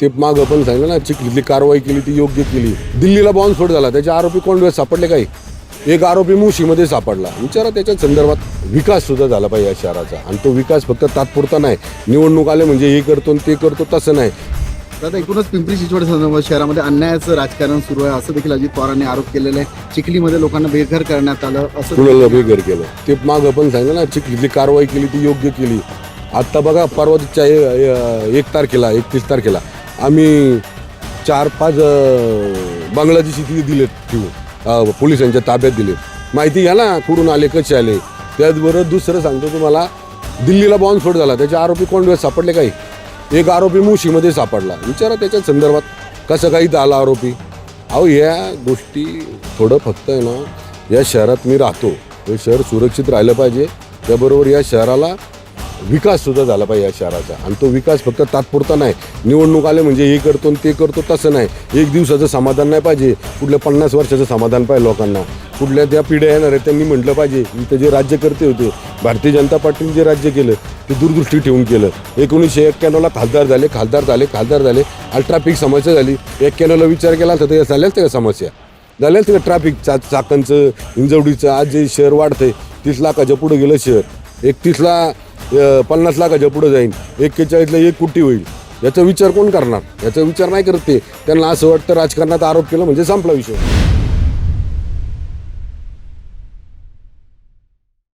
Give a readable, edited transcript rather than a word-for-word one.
ते मागं पण सांगितलं ना, चिखलीतली कारवाई केली ती योग्य केली. दिल्लीला बॉम्बस्फोट झाला, त्याचे आरोपी कोण वेळ सापडले काही? एक आरोपी मुशीमध्ये सापडला. विचारा त्याच्या संदर्भात विकास सुद्धा झाला पाहिजे या शहराचा. आणि तो विकास फक्त तात्पुरता नाही, निवडणूक आले म्हणजे हे करतो ते करतो तसं नाही. आता एकूणच पिंपरी चिंचवड शहरामध्ये अन्यायाचं राजकारण सुरू आहे असं देखील अजित पवारांनी आरोप केलेला आहे. चिखलीमध्ये लोकांना बेघर करण्यात आलं असं कुणाला बेघर केलं. ते मागं पण सांगितलं ना, चिखलीतली कारवाई केली ती योग्य केली. आत्ता बघा परवाच्या 1 तारखेला 31 तारखेला आम्ही 4-5 बांगलादेशी तिथे दिलेत ठेवून, पोलिसांच्या ताब्यात दिले. माहिती घ्या ना, कुठून आले कसे आले. त्याचबरोबर दुसरं सांगतो तुम्हाला, दिल्लीला बॉम्बस्फोट झाला, त्याचे आरोपी कोण वेळ सापडले काही? एक आरोपी मुशीमध्ये सापडला. विचारा त्याच्या संदर्भात कसं काही आला आरोपी. अहो या गोष्टी थोडं फक्त आहे ना, या शहरात मी राहतो, हे शहर सुरक्षित राहिलं पाहिजे. त्याबरोबर या शहराला विकास सुद्धा झाला पाहिजे या शहराचा. आणि तो विकास फक्त तात्पुरता नाही, निवडणूक आले म्हणजे हे करतो ते करतो तसं नाही. एक दिवसाचं समाधान नाही पाहिजे, कुठल्या 50 वर्षाचं समाधान पाहिजे लोकांना. कुठल्या त्या पिढ्या येणार आहेत त्यांनी म्हटलं पाहिजे, इथं जे राज्यकर्ते होते, भारतीय जनता पार्टीने जे राज्य केलं ते दूरदृष्टी ठेवून केलं. 1991ला खासदार झाले. आज ट्रॅफिक समस्या झाली. 91ला विचार केला तर ते झाल्याच त्या समस्या झाल्याच त्या ट्रॅफिक चाकणचं, हिंजवडीचं. आज जे शहर वाढतंय, 30 लाखाच्या पुढे गेलं शहर. 31ला 50 लाखाच्या पुढे जाईल. 41ला 1 कोटी होईल. याचा विचार कोण करणार? याचा विचार नाही करत ते. त्यांना असं वाटतं राजकारणात आरोप केला म्हणजे संपला विषय.